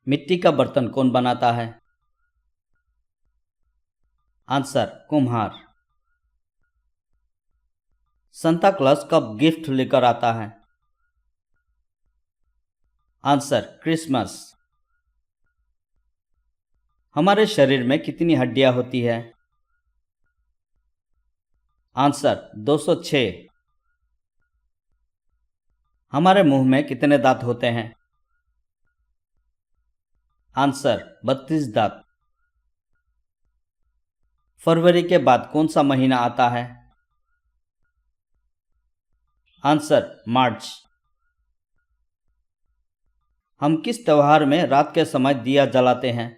मिट्टी का बर्तन कौन बनाता है? आंसर कुम्हार। सांता क्लॉस कब गिफ्ट लेकर आता है? Answer Christmas. हमारे शरीर में कितनी हड्डियां होती है? आंसर 206। हमारे मुंह में कितने दांत होते हैं? आंसर 32 दांत। फरवरी के बाद कौन सा महीना आता है? आंसर मार्च। हम किस त्योहार में रात के समय दिया जलाते हैं?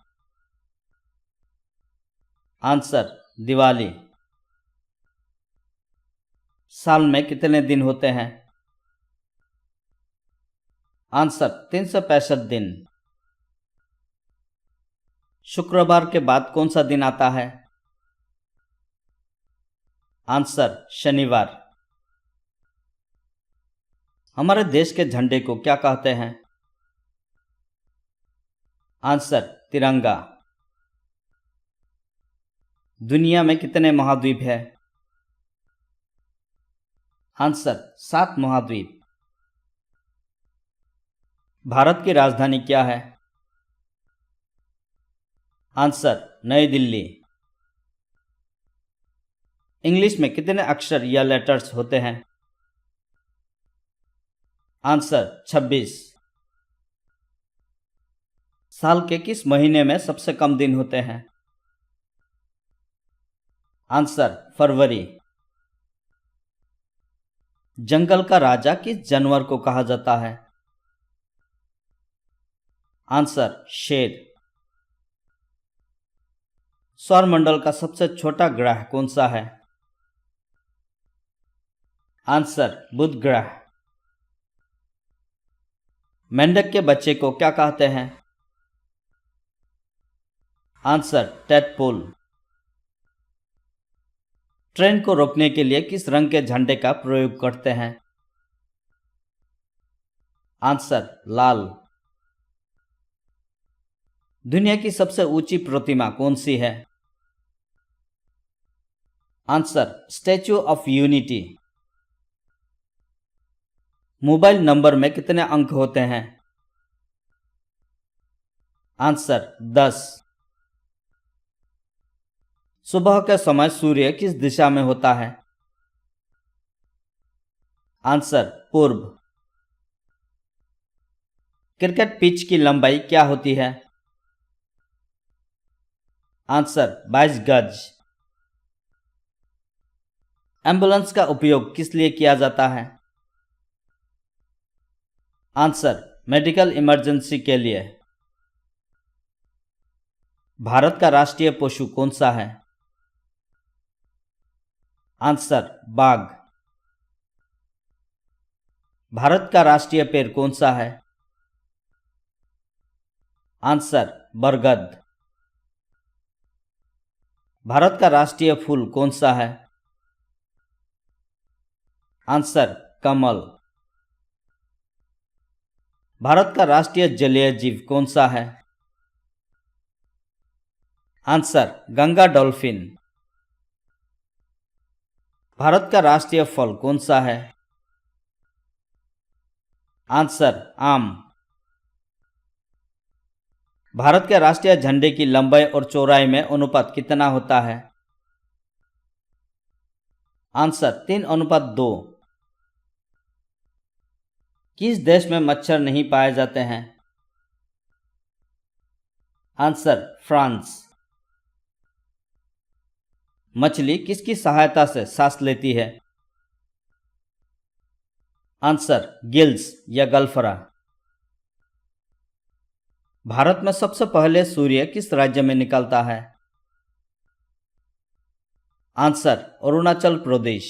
आंसर दिवाली। साल में कितने दिन होते हैं? आंसर 365 दिन। शुक्रवार के बाद कौन सा दिन आता है? आंसर शनिवार। हमारे देश के झंडे को क्या कहते हैं? आंसर तिरंगा। दुनिया में कितने महाद्वीप हैं? आंसर 7 महाद्वीप। भारत की राजधानी क्या है? आंसर नई दिल्ली। इंग्लिश में कितने अक्षर या लेटर्स होते हैं? आंसर 26। साल के किस महीने में सबसे कम दिन होते हैं? आंसर फरवरी। जंगल का राजा किस जानवर को कहा जाता है? आंसर शेर। सौरमंडल का सबसे छोटा ग्रह कौन सा है? आंसर बुध ग्रह। मेंढक के बच्चे को क्या कहते हैं? Answer tadpole. ट्रेन को रोकने के लिए किस रंग के झंडे का प्रयोग करते हैं? आंसर लाल। दुनिया की सबसे ऊंची प्रतिमा कौन सी है? Answer statue of unity. Mobile number में कितने अंक होते हैं? आंसर 10। सुबह के समय सूर्य किस दिशा में होता है? आंसर पूर्व। क्रिकेट पिच की लंबाई क्या होती है? आंसर 22 गज। एम्बुलेंस का उपयोग किस लिए किया जाता है? आंसर मेडिकल इमरजेंसी के लिए। भारत का राष्ट्रीय पशु कौन सा है? आंसर बाघ। भारत का राष्ट्रीय पेड़ कौन सा है? आंसर बरगद। भारत का राष्ट्रीय फूल कौन सा है? आंसर कमल। भारत का राष्ट्रीय जलीय जीव कौन सा है? Answer Ganga dolphin. भारत का राष्ट्रीय फल कौन सा है? आंसर आम। भारत के राष्ट्रीय झंडे की लंबाई और चौड़ाई में अनुपात कितना होता है? आंसर 3:2। किस देश में मच्छर नहीं पाए जाते हैं? Answer France. मछली किसकी सहायता से सांस लेती है? आंसर गिल्स या गल्फरा। भारत में सबसे पहले सूर्य किस राज्य में निकलता है? आंसर अरुणाचल प्रदेश।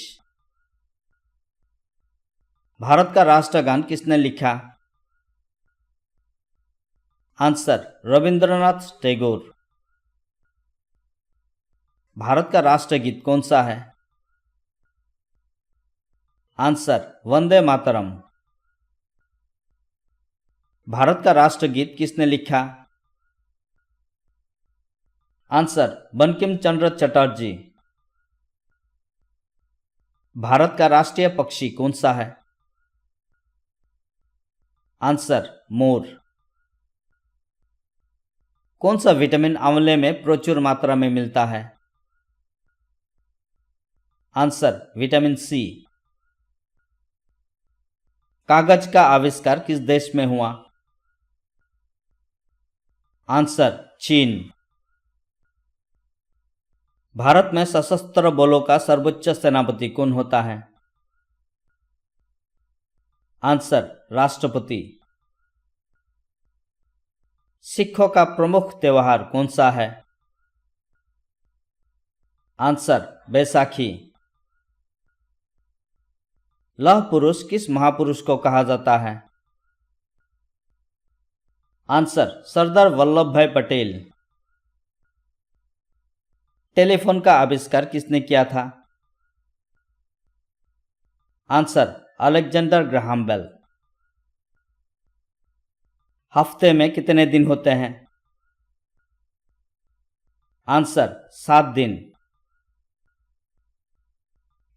भारत का राष्ट्रगान किसने लिखा? आंसर रविंद्रनाथ टैगोर। भारत का राष्ट्रगीत कौन सा है? आंसर वंदे मातरम। भारत का राष्ट्रगीत किसने लिखा? आंसर बंकिम चंद्र चटर्जी। भारत का राष्ट्रीय पक्षी कौन सा है? Answer more. कौन सा विटामिन आंवले में प्रचुर मात्रा में मिलता है? Answer vitamin C. कागज का आविष्कार किस देश में हुआ? आंसर चीन। भारत में सशस्त्र बलों का सर्वोच्च सेनापति कौन होता है? आंसर राष्ट्रपति। सिखों का प्रमुख त्योहार कौन सा है? आंसर बैसाखी। लौह पुरुष किस महापुरुष को कहा जाता है? आंसर सरदार वल्लभ भाई पटेल। टेलीफोन का आविष्कार किसने किया था? Answer Alexander Graham Bell. हफ्ते में कितने दिन होते हैं? आंसर 7 दिन।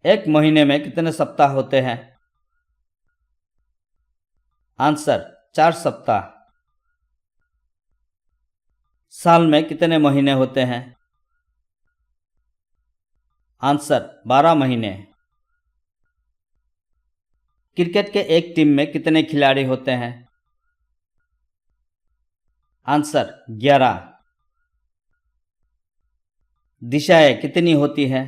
एक महीने में कितने सप्ताह होते हैं? आंसर 4 सप्ताह। साल में कितने महीने होते हैं? आंसर 12 महीने। क्रिकेट के एक टीम में कितने खिलाड़ी होते हैं? आंसर 11। दिशाएं कितनी होती हैं?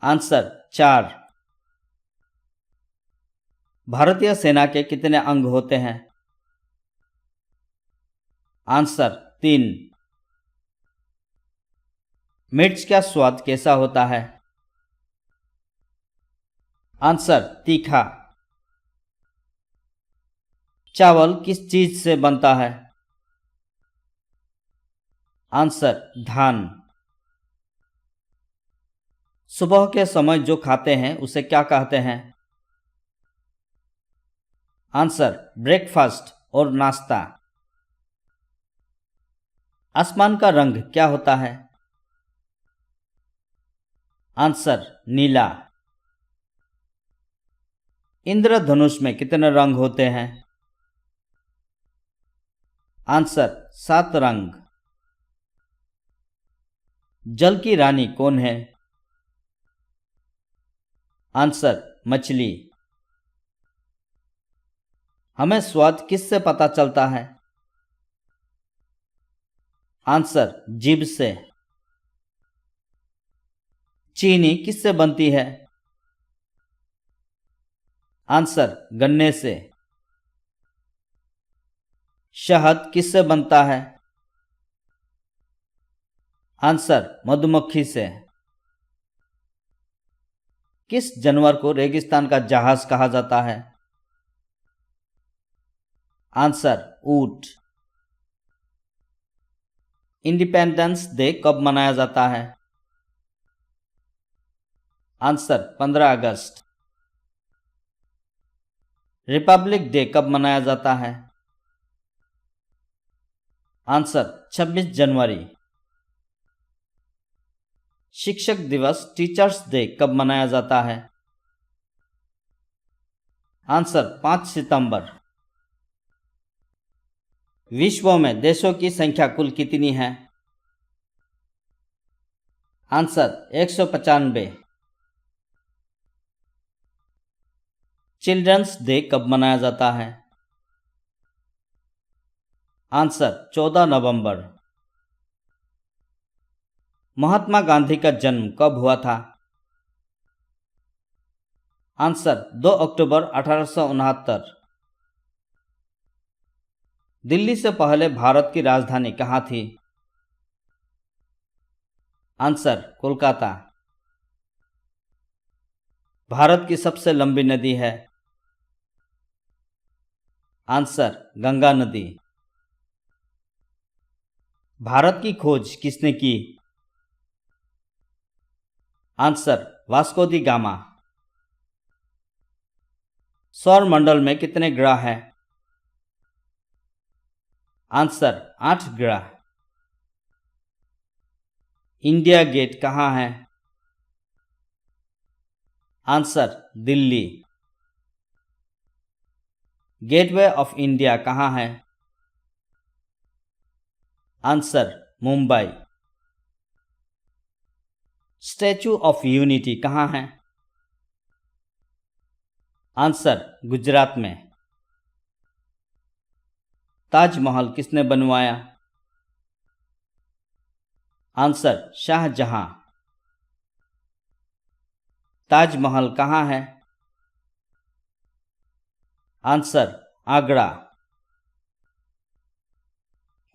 आंसर 4। भारतीय सेना के कितने अंग होते हैं? आंसर 3। मिर्च का स्वाद कैसा होता है? आंसर तीखा। चावल किस चीज से बनता है? आंसर धान। सुबह के समय जो खाते हैं उसे क्या कहते हैं? आंसर ब्रेकफास्ट और नाश्ता। आसमान का रंग क्या होता है? आंसर नीला। इंद्रधनुष में कितने रंग होते हैं? आंसर 7 रंग। जल की रानी कौन है? आंसर मछली। हमें स्वाद किससे पता चलता है? आंसर जीभ से। चीनी किससे बनती है? आंसर गन्ने से। शहद किससे बनता है? आंसर मधुमक्खी से। किस जानवर को रेगिस्तान का जहाज कहा जाता है? आंसर ऊंट। इंडिपेंडेंस डे कब मनाया जाता है? आंसर 15 अगस्त। रिपब्लिक डे कब मनाया जाता है? आंसर 26 जनवरी। शिक्षक दिवस टीचर्स डे कब मनाया जाता है? आंसर 5 सितंबर। विश्व में देशों की संख्या कुल कितनी है? आंसर 195। चिल्ड्रंस डे कब मनाया जाता है? आंसर 14 नवंबर। महात्मा गांधी का जन्म कब हुआ था? आंसर 2 अक्टूबर 1869। दिल्ली से पहले भारत की राजधानी कहाँ थी? आंसर कोलकाता। भारत की सबसे लंबी नदी है? आंसर गंगा नदी। भारत की खोज किसने की? आंसर वास्को दी गामा। सौर मंडल में कितने ग्रह हैं? आंसर 8 ग्रह। इंडिया गेट कहाँ है? Answer Delhi. Gateway of India कहाँ है? Answer Mumbai. Statue of unity कहाँ है? आंसर गुजरात में। ताजमहल किसने बनवाया? आंसर शाहजहां। ताजमहल कहाँ है? आंसर आगरा।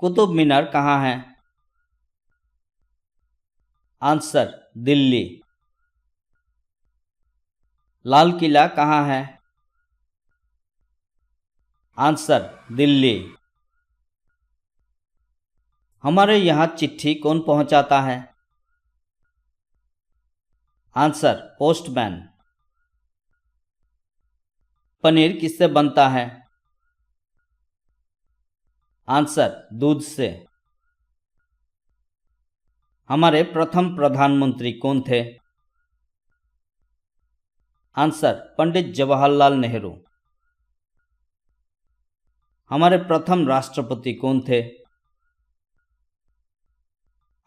कुतुब मीनार कहाँ है? आंसर दिल्ली। लाल किला कहाँ है? आंसर दिल्ली। हमारे यहाँ चिट्ठी कौन पहुंचाता है? Answer postman. पनीर किससे बनता है? आंसर दूध से। हमारे प्रथम प्रधानमंत्री कौन थे? आंसर पंडित जवाहरलाल नेहरू। हमारे प्रथम राष्ट्रपति कौन थे?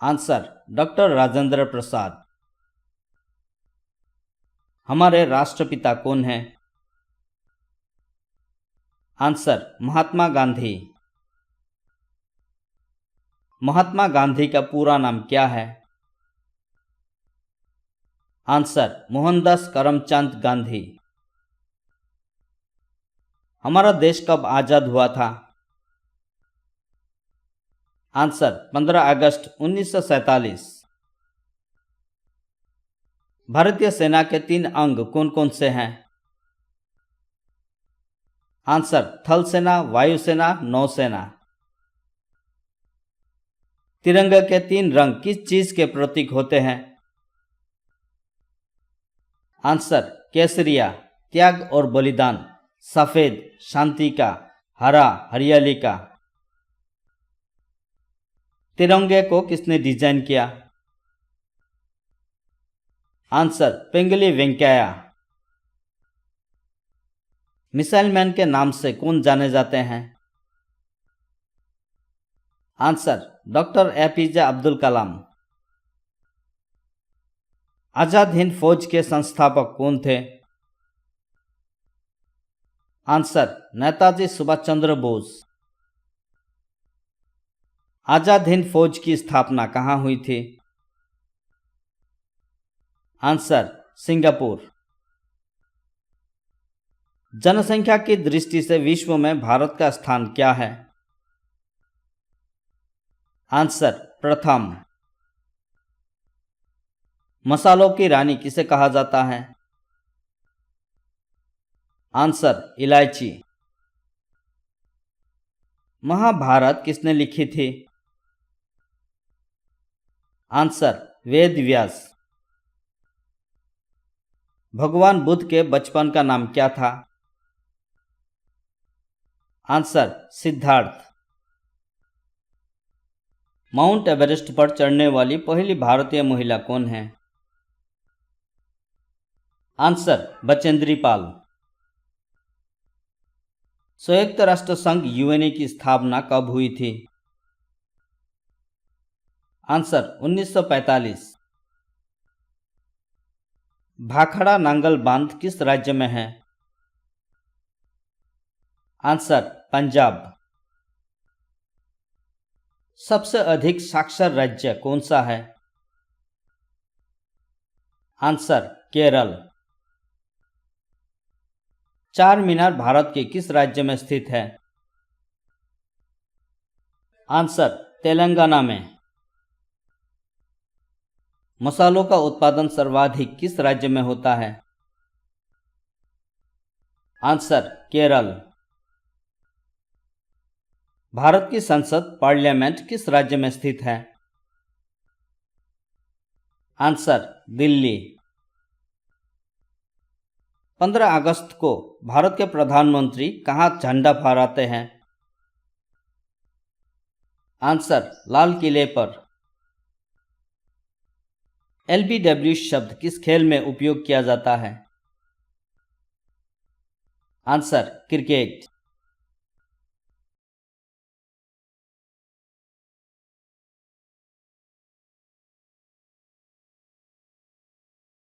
Answer doctor Rajendra Prasad. हमारे राष्ट्रपिता कौन हैं? आंसर महात्मा गांधी। महात्मा गांधी का पूरा नाम क्या है? आंसर मोहनदास करमचंद गांधी। हमारा देश कब आजाद हुआ था? आंसर 15 अगस्त 1947। भारतीय सेना के 3 अंग कौन कौन से हैं? आंसर थल सेना, वायुसेना, नौसेना। तिरंगे के 3 रंग किस चीज के प्रतीक होते हैं? आंसर केसरिया त्याग और बलिदान, सफेद शांति का, हरा हरियाली का। तिरंगे को किसने डिजाइन किया? आंसर पिंगली वेंकैया। मिसाइल मैन के नाम से कौन जाने जाते हैं? Answer doctor APJ Abdul Kalam. Azad Hind फौज के संस्थापक कौन थे? आंसर नेताजी सुभाष चंद्र बोस। आजाद हिंद फौज की स्थापना कहाँ हुई थी? Answer Singapore. जनसंख्या की दृष्टि से विश्व में भारत का स्थान क्या है? आंसर प्रथम। मसालों की रानी किसे कहा जाता है? आंसर इलायची। महाभारत किसने लिखी थी? आंसर वेद व्यास। भगवान बुद्ध के बचपन का नाम क्या था? आंसर सिद्धार्थ। माउंट एवरेस्ट पर चढ़ने वाली पहली भारतीय महिला कौन है? आंसर बचेंद्री पाल। संयुक्त राष्ट्र संघ यूएनए की स्थापना कब हुई थी? आंसर 1945। भाखड़ा नांगल बांध किस राज्य में है? आंसर पंजाब। सबसे अधिक साक्षर राज्य कौन सा है? आंसर केरल। 4 मीनार भारत के किस राज्य में स्थित है? आंसर तेलंगाना में। मसालों का उत्पादन सर्वाधिक किस राज्य में होता है? आंसर केरल। भारत की संसद पार्लियामेंट किस राज्य में स्थित है? आंसर दिल्ली। 15 अगस्त को भारत के प्रधानमंत्री कहां झंडा फहराते हैं? आंसर लाल किले पर। LBW शब्द किस खेल में उपयोग किया जाता है? Answer cricket.